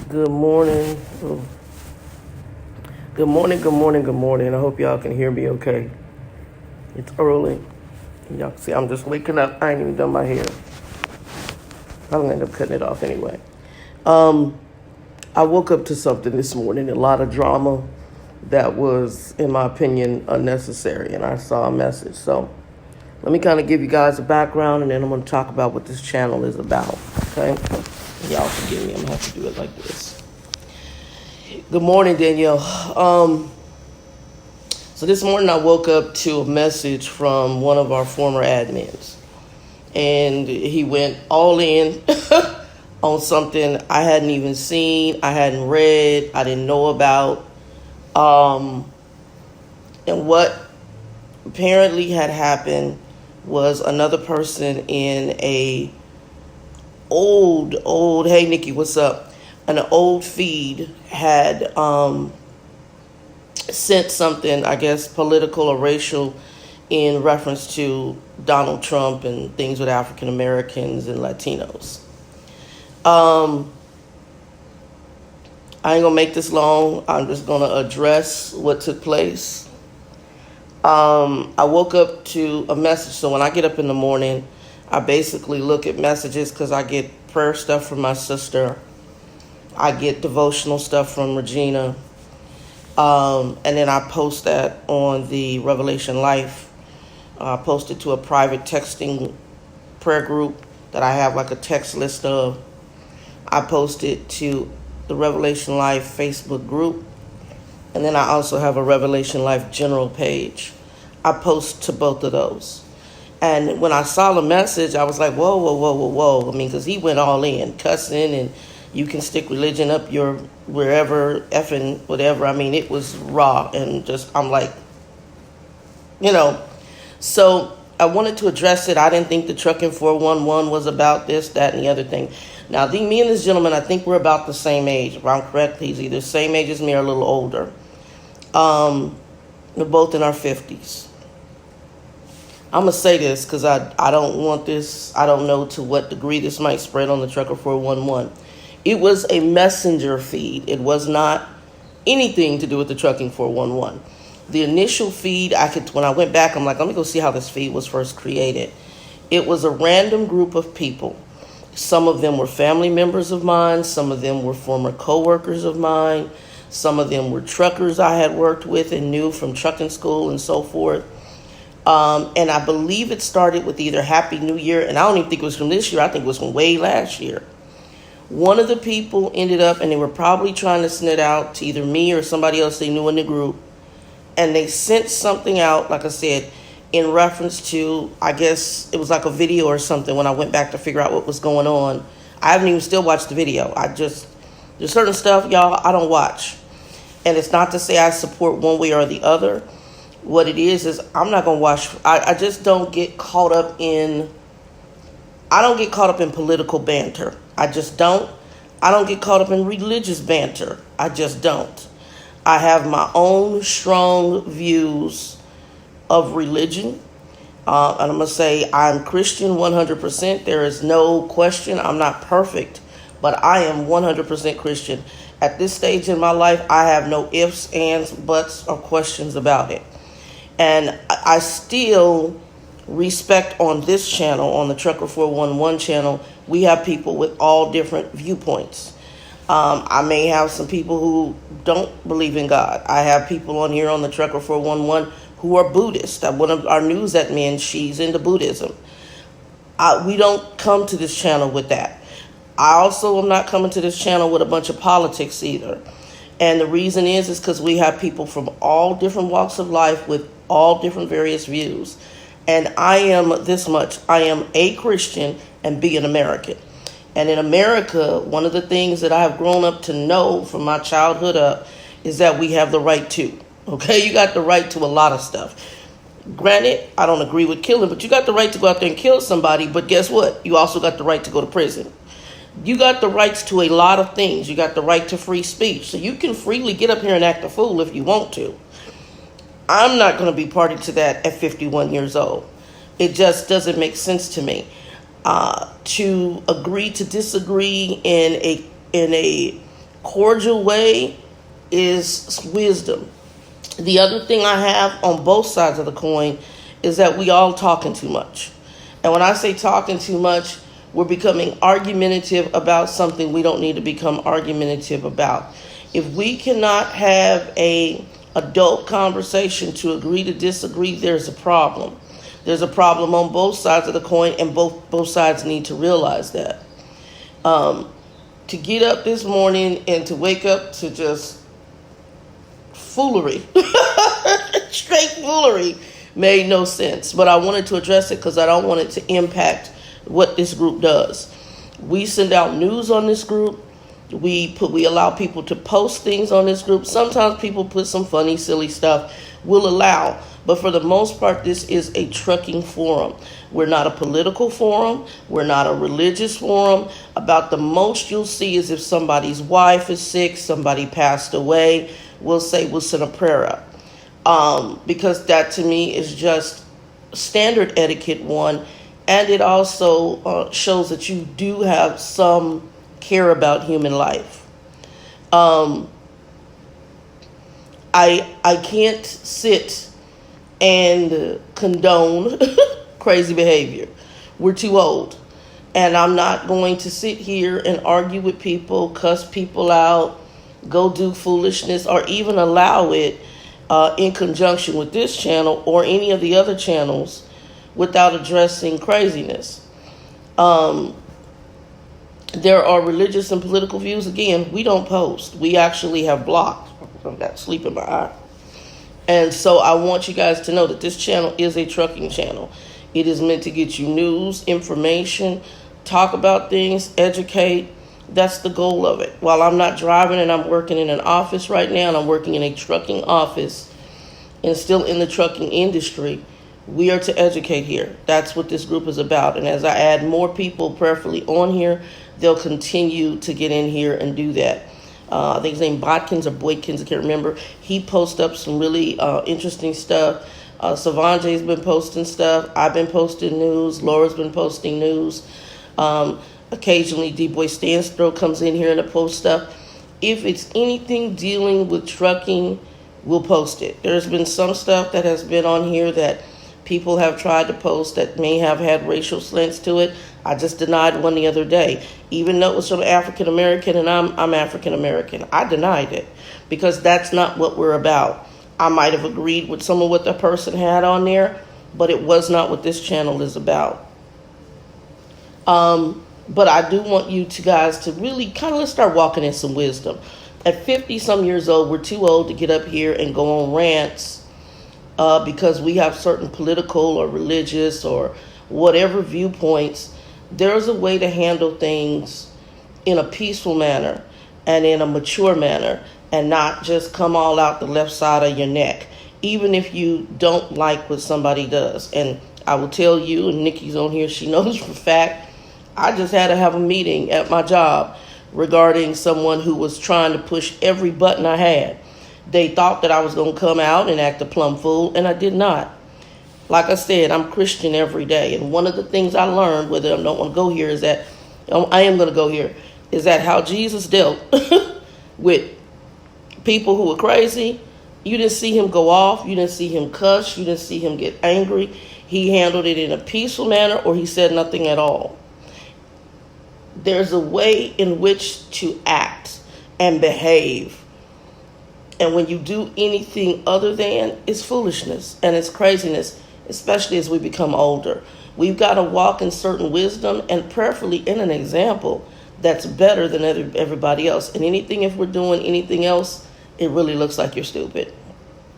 Good morning. Good morning, good morning, good morning. I hope y'all can hear me okay. It's early. Y'all can see I'm just waking up. I ain't even done my hair. I'm gonna end up cutting it off anyway. I woke up to something this morning, a lot of drama that was, in my opinion, unnecessary, and I saw a message. So let me kind of give you guys a background, and then I'm gonna talk about what this channel is about, okay? Y'all forgive me, I'm gonna have to do it like this. Good morning, Danielle. So this morning I woke up to a message from one of our former admins. And he went all in on something I hadn't even seen, I hadn't read, I didn't know about. And what apparently had happened was another person in a old, hey Nikki, what's up? An old feed had sent something, I guess, political or racial in reference to Donald Trump and things with African Americans and Latinos. I ain't gonna make this long. I'm just gonna address what took place. I woke up to a message. So when I get up in the morning, I basically look at messages because I get prayer stuff from my sister. I get devotional stuff from Regina. And then I post that on the Revelation Life. I post it to a private texting prayer group that I have like a text list of. I post it to the Revelation Life Facebook group. And then I also have a Revelation Life general page. I post to both of those. And when I saw the message, I was like, whoa. I mean, because he went all in, cussing, and you can stick religion up your wherever, effing, whatever. I mean, it was raw and just, I'm like, So I wanted to address it. I didn't think the Trucking 411 was about this, that, and the other thing. Now, me and this gentleman, I think we're about the same age. If I'm correct, he's either the same age as me or a little older. We're both in our 50s. I'm going to say this because I don't want this. I don't know to what degree this might spread on the Trucker 411. It was a messenger feed. It was not anything to do with the Trucking 411. The initial feed, when I went back, I'm like, let me go see how this feed was first created. It was a random group of people. Some of them were family members of mine. Some of them were former co-workers of mine. Some of them were truckers I had worked with and knew from trucking school and so forth. And I believe it started with either Happy New Year, and I don't even think it was from this year. I think it was from way last year. One of the people ended up, and they were probably trying to send it out to either me or somebody else they knew in the group. And they sent something out, like I said, in reference to, I guess it was like a video or something when I went back to figure out what was going on. I haven't even still watched the video. There's certain stuff, y'all, I don't watch. And it's not to say I support one way or the other. What it is I'm not going to watch. I just don't get caught up in political banter. I just don't. I don't get caught up in religious banter. I just don't. I have my own strong views of religion. And I'm going to say I'm Christian 100%. There is no question. I'm not perfect, but I am 100% Christian. At this stage in my life, I have no ifs, ands, buts, or questions about it. And I still respect on this channel, on the Trucker 411 channel, we have people with all different viewpoints. I may have some people who don't believe in God. I have people on here on the Trucker 411 who are Buddhist. One of our news admin, she's into Buddhism. We don't come to this channel with that. I also am not coming to this channel with a bunch of politics either. And the reason is because we have people from all different walks of life with all different various views. And I am this much. I am a Christian and be an American. And in America, one of the things that I have grown up to know from my childhood up is that we have the right to. Okay, you got the right to a lot of stuff. Granted, I don't agree with killing, but you got the right to go out there and kill somebody. But guess what? You also got the right to go to prison. You got the rights to a lot of things. You got the right to free speech. So you can freely get up here and act a fool if you want to. I'm not going to be party to that at 51 years old. It just doesn't make sense to me. To agree to disagree in a cordial way is wisdom. The other thing I have on both sides of the coin is that we all talking too much. And when I say talking too much, we're becoming argumentative about something we don't need to become argumentative about. If we cannot have a adult conversation to agree to disagree, there's a problem. There's a problem on both sides of the coin, and both sides need to realize that. To get up this morning and to wake up to just foolery, straight foolery, made no sense. But I wanted to address it because I don't want it to impact what this group does. We send out news on this group. We allow people to post things on this group. Sometimes people put some funny, silly stuff. We'll allow. But for the most part, this is a trucking forum. We're not a political forum. We're not a religious forum. About the most you'll see is if somebody's wife is sick, somebody passed away, we'll send a prayer up. Because that to me is just standard etiquette, one. And it also shows that you do have some care about human life. I can't sit and condone crazy behavior. We're too old. And I'm not going to sit here and argue with people, cuss people out, go do foolishness, or even allow it in conjunction with this channel or any of the other channels without addressing craziness. There are religious and political views. Again, we don't post. We actually have blocked. I've got sleep in my eye. And so I want you guys to know that this channel is a trucking channel. It is meant to get you news, information, talk about things, educate. That's the goal of it. While I'm not driving and I'm working in an office right now, and I'm working in a trucking office and still in the trucking industry, we are to educate here. That's what this group is about. And as I add more people prayerfully on here, they'll continue to get in here and do that. I think his name Botkins or Boykins, I can't remember. He posts up some really interesting stuff. Savanjay's been posting stuff. I've been posting news. Laura's been posting news. Occasionally, D-Boy Stansthrow comes in here and posts stuff. If it's anything dealing with trucking, we'll post it. There's been some stuff that has been on here that people have tried to post that may have had racial slants to it. I just denied one the other day. Even though it was from African American and I'm African American, I denied it because that's not what we're about. I might have agreed with some of what the person had on there, but it was not what this channel is about. But I do want you guys to really kind of let's start walking in some wisdom. At 50-some years old, we're too old to get up here and go on rants because we have certain political or religious or whatever viewpoints. There's a way to handle things in a peaceful manner and in a mature manner and not just come all out the left side of your neck, even if you don't like what somebody does. And I will tell you, and Nikki's on here, she knows for a fact, I just had to have a meeting at my job regarding someone who was trying to push every button I had. They thought that I was going to come out and act a plumb fool, and I did not. Like I said, I'm Christian every day. And one of the things I learned, whether I don't want to go here, is that, I am going to go here, is that how Jesus dealt with people who were crazy. You didn't see him go off. You didn't see him cuss. You didn't see him get angry. He handled it in a peaceful manner, or he said nothing at all. There's a way in which to act and behave. And when you do anything other than, it's foolishness and it's craziness, especially as we become older. We've got to walk in certain wisdom and prayerfully in an example that's better than everybody else. And if we're doing anything else, it really looks like you're stupid.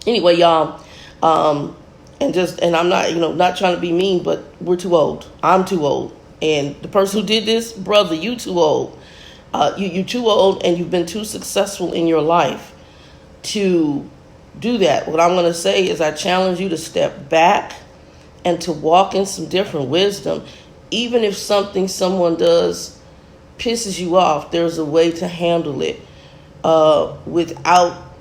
Anyway, y'all, and I'm not, not trying to be mean, but we're too old. I'm too old. And the person who did this, brother, you too old. You're too old and you've been too successful in your life to do that. What I'm going to say is I challenge you to step back and to walk in some different wisdom. Even if something someone does pisses you off, there's a way to handle it without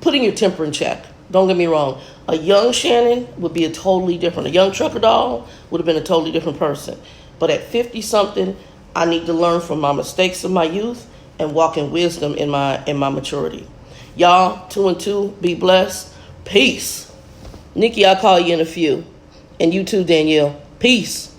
putting your temper in check. Don't get me wrong. A young Shannon would be a totally different. A young trucker doll would have been a totally different person. But at 50-something, I need to learn from my mistakes of my youth and walk in wisdom in my maturity. Y'all, 2 and 2, be blessed. Peace. Nikki, I'll call you in a few. And you too, Danielle. Peace.